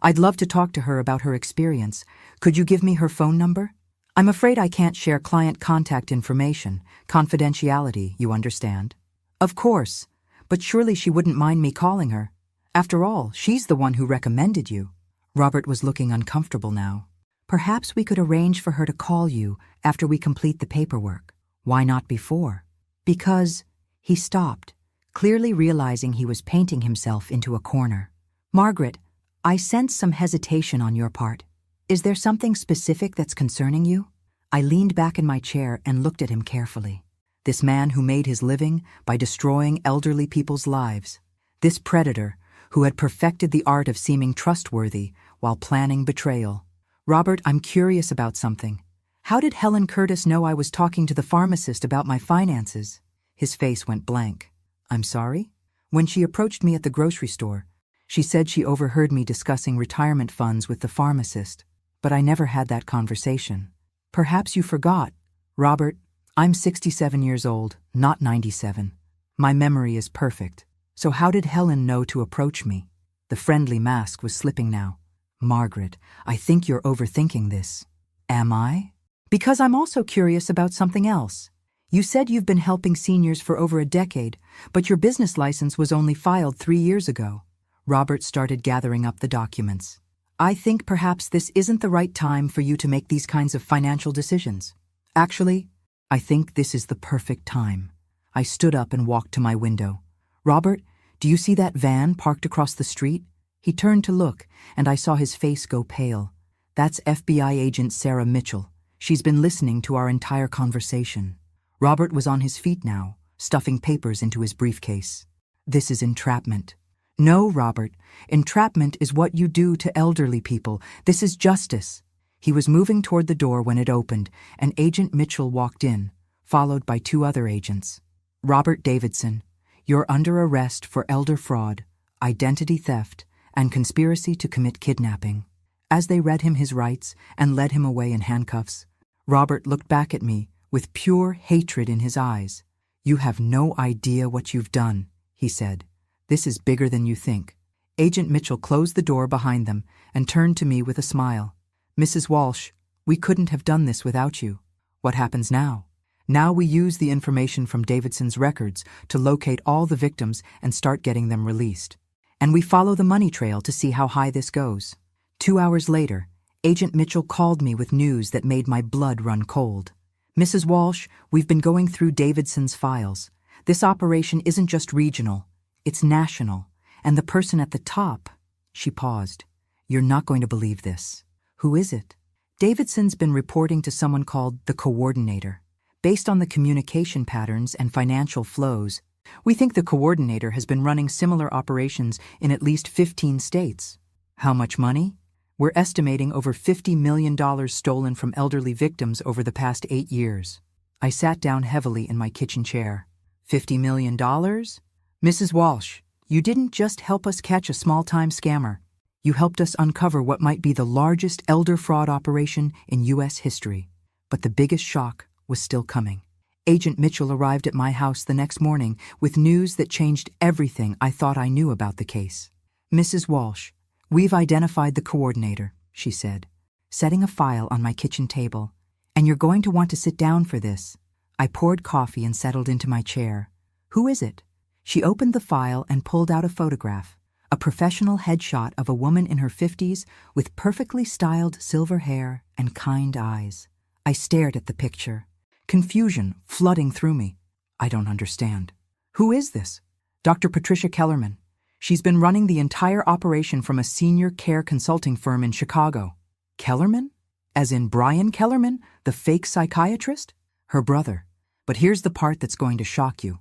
I'd love to talk to her about her experience. Could you give me her phone number? I'm afraid I can't share client contact information, confidentiality, you understand. Of course, but surely she wouldn't mind me calling her. After all, she's the one who recommended you. Robert was looking uncomfortable now. Perhaps we could arrange for her to call you after we complete the paperwork. Why not before? Because he stopped, clearly realizing he was painting himself into a corner. Margaret, I sense some hesitation on your part. Is there something specific that's concerning you? I leaned back in my chair and looked at him carefully. This man who made his living by destroying elderly people's lives. This predator who had perfected the art of seeming trustworthy while planning betrayal. Robert, I'm curious about something. How did Helen Curtis know I was talking to the pharmacist about my finances? His face went blank. I'm sorry? When she approached me at the grocery store, she said she overheard me discussing retirement funds with the pharmacist. But I never had that conversation. Perhaps you forgot. Robert, I'm 67 years old, not 97. My memory is perfect. So how did Helen know to approach me? The friendly mask was slipping now. Margaret, I think you're overthinking this. Am I? Because I'm also curious about something else. You said you've been helping seniors for over a decade, but your business license was only filed 3 years ago. Robert started gathering up the documents. I think perhaps this isn't the right time for you to make these kinds of financial decisions. Actually, I think this is the perfect time. I stood up and walked to my window. Robert, do you see that van parked across the street? He turned to look, and I saw his face go pale. That's FBI agent Sarah Mitchell. She's been listening to our entire conversation. Robert was on his feet now, stuffing papers into his briefcase. This is entrapment. No, Robert, entrapment is what you do to elderly people. This is justice. He was moving toward the door when it opened, and Agent Mitchell walked in, followed by 2 other agents. Robert Davidson, you're under arrest for elder fraud, identity theft, and conspiracy to commit kidnapping. As they read him his rights and led him away in handcuffs, Robert looked back at me with pure hatred in his eyes. You have no idea what you've done, he said. This is bigger than you think. Agent Mitchell closed the door behind them and turned to me with a smile. Mrs. Walsh, we couldn't have done this without you. What happens now? Now we use the information from Davidson's records to locate all the victims and start getting them released. And we follow the money trail to see how high this goes. 2 hours later, Agent Mitchell called me with news that made my blood run cold. Mrs. Walsh, we've been going through Davidson's files. This operation isn't just regional, it's national. And the person at the top, she paused. You're not going to believe this. Who is it? Davidson's been reporting to someone called the coordinator. Based on the communication patterns and financial flows, we think the coordinator has been running similar operations in at least 15 states. How much money? We're estimating over $50 million stolen from elderly victims over the past 8 years. I sat down heavily in my kitchen chair. $50 million? Mrs. Walsh, you didn't just help us catch a small-time scammer. You helped us uncover what might be the largest elder fraud operation in U.S. history. But the biggest shock was still coming. Agent Mitchell arrived at my house the next morning with news that changed everything I thought I knew about the case. Mrs. Walsh, we've identified the coordinator, she said, setting a file on my kitchen table. And you're going to want to sit down for this. I poured coffee and settled into my chair. Who is it? She opened the file and pulled out a photograph, a professional headshot of a woman in her 50s with perfectly styled silver hair and kind eyes. I stared at the picture, confusion flooding through me. I don't understand. Who is this? Dr. Patricia Kellerman. She's been running the entire operation from a senior care consulting firm in Chicago. Kellerman? As in Brian Kellerman, the fake psychiatrist? Her brother. But here's the part that's going to shock you.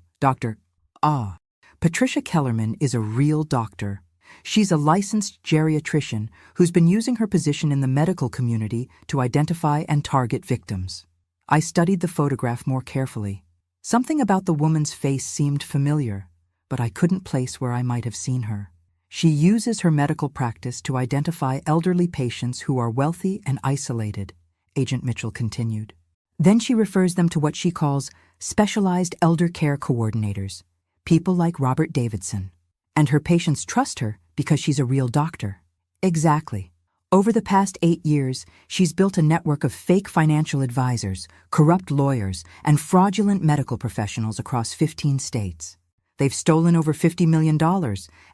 Patricia Kellerman is a real doctor. She's a licensed geriatrician who's been using her position in the medical community to identify and target victims. I studied the photograph more carefully. Something about the woman's face seemed familiar, but I couldn't place where I might have seen her. She uses her medical practice to identify elderly patients who are wealthy and isolated, Agent Mitchell continued. Then she refers them to what she calls specialized elder care coordinators, people like Robert Davidson. And her patients trust her because she's a real doctor. Exactly. Over the past 8 years, she's built a network of fake financial advisors, corrupt lawyers, and fraudulent medical professionals across 15 states. They've stolen over $50 million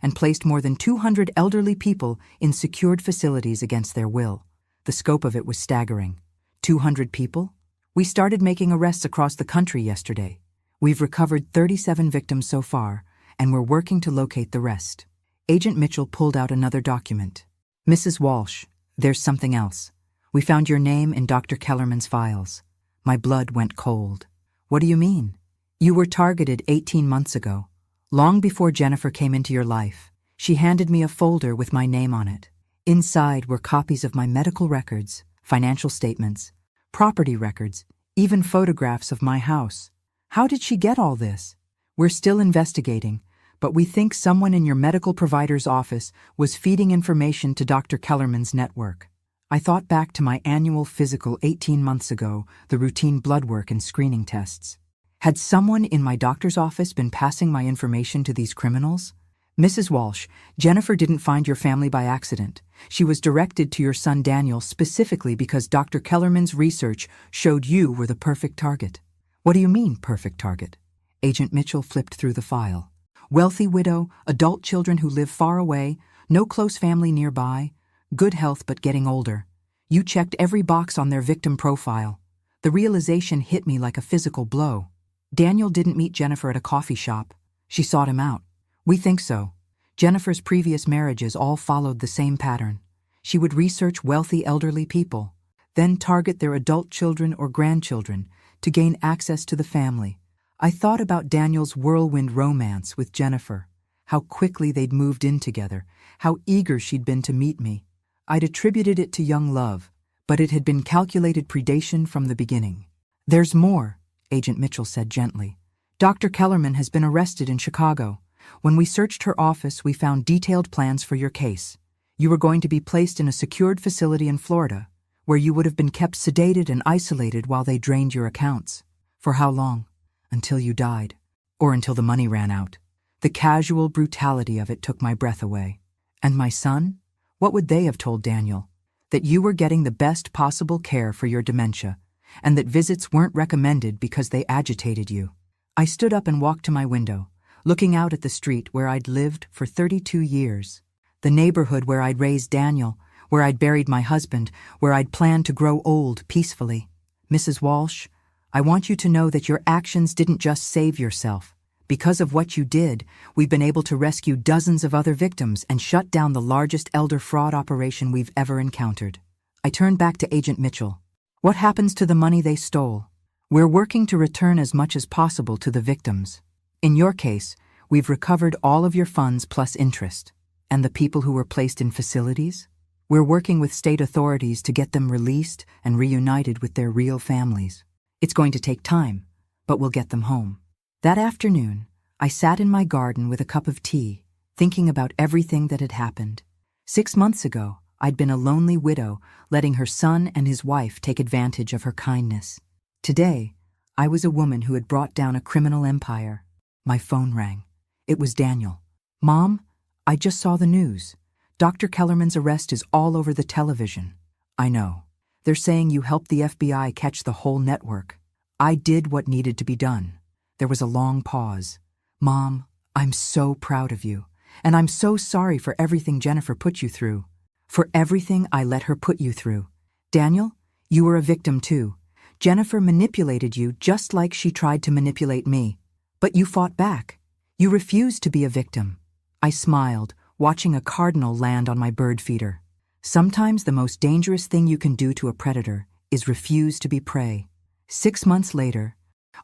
and placed more than 200 elderly people in secured facilities against their will. The scope of it was staggering. 200 people? We started making arrests across the country yesterday. We've recovered 37 victims so far, and we're working to locate the rest. Agent Mitchell pulled out another document. Mrs. Walsh, there's something else. We found your name in Dr. Kellerman's files. My blood went cold. What do you mean? You were targeted 18 months ago, long before Jennifer came into your life. She handed me a folder with my name on it. Inside were copies of my medical records, financial statements, property records, even photographs of my house. How did she get all this? We're still investigating, but we think someone in your medical provider's office was feeding information to Dr. Kellerman's network. I thought back to my annual physical 18 months ago, the routine blood work and screening tests. Had someone in my doctor's office been passing my information to these criminals? Mrs. Walsh, Jennifer didn't find your family by accident. She was directed to your son Daniel specifically because Dr. Kellerman's research showed you were the perfect target. What do you mean, perfect target? Agent Mitchell flipped through the file. Wealthy widow, adult children who live far away, no close family nearby, good health but getting older. You checked every box on their victim profile. The realization hit me like a physical blow. Daniel didn't meet Jennifer at a coffee shop. She sought him out. We think so. Jennifer's previous marriages all followed the same pattern. She would research wealthy elderly people, then target their adult children or grandchildren to gain access to the family. I thought about Daniel's whirlwind romance with Jennifer, how quickly they'd moved in together, how eager she'd been to meet me. I'd attributed it to young love, but it had been calculated predation from the beginning. There's more, Agent Mitchell said gently. Dr. Kellerman has been arrested in Chicago. When we searched her office, we found detailed plans for your case. You were going to be placed in a secured facility in Florida, where you would have been kept sedated and isolated while they drained your accounts. For how long? Until you died. Or until the money ran out. The The casual brutality of it took my breath away. And my son? What would they have told Daniel? That you were getting the best possible care for your dementia, and that visits weren't recommended because they agitated you. I stood up and walked to my window, looking out at the street where I'd lived for 32 years. The neighborhood where I'd raised Daniel, where I'd buried my husband, where I'd planned to grow old peacefully. Mrs. Walsh, I want you to know that your actions didn't just save yourself. Because of what you did, we've been able to rescue dozens of other victims and shut down the largest elder fraud operation we've ever encountered. I turned back to Agent Mitchell. What happens to the money they stole? We're working to return as much as possible to the victims. In your case, we've recovered all of your funds plus interest. And the people who were placed in facilities? We're working with state authorities to get them released and reunited with their real families. It's going to take time, but we'll get them home. That afternoon, I sat in my garden with a cup of tea, thinking about everything that had happened. 6 months ago, I'd been a lonely widow, letting her son and his wife take advantage of her kindness. Today, I was a woman who had brought down a criminal empire. My phone rang. It was Daniel. Mom, I just saw the news. Dr. Kellerman's arrest is all over the television. I know. They're saying you helped the FBI catch the whole network. I did what needed to be done. There was a long pause. Mom, I'm so proud of you, and I'm so sorry for everything Jennifer put you through. For everything I let her put you through. Daniel, you were a victim too. Jennifer manipulated you just like she tried to manipulate me. But you fought back. You refused to be a victim. I smiled, watching a cardinal land on my bird feeder. Sometimes the most dangerous thing you can do to a predator is refuse to be prey. 6 months later,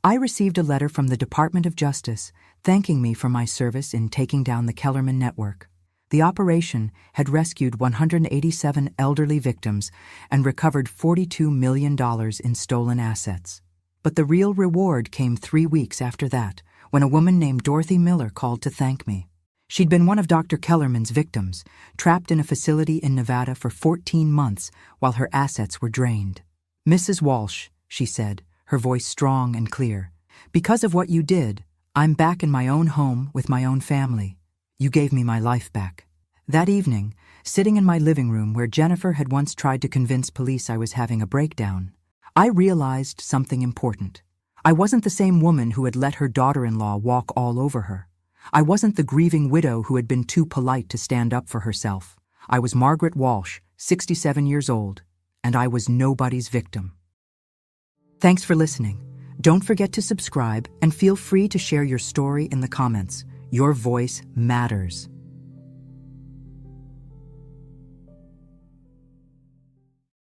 I received a letter from the Department of Justice thanking me for my service in taking down the Kellerman network. The operation had rescued 187 elderly victims and recovered $42 million in stolen assets. But the real reward came 3 weeks after that, when a woman named Dorothy Miller called to thank me. She'd been one of Dr. Kellerman's victims, trapped in a facility in Nevada for 14 months while her assets were drained. Mrs. Walsh, she said, her voice strong and clear, because of what you did, I'm back in my own home with my own family. You gave me my life back. That evening, sitting in my living room where Jennifer had once tried to convince police I was having a breakdown, I realized something important. I wasn't the same woman who had let her daughter-in-law walk all over her. I wasn't the grieving widow who had been too polite to stand up for herself. I was Margaret Walsh, 67 years old, and I was nobody's victim. Thanks for listening. Don't forget to subscribe and feel free to share your story in the comments. Your voice matters.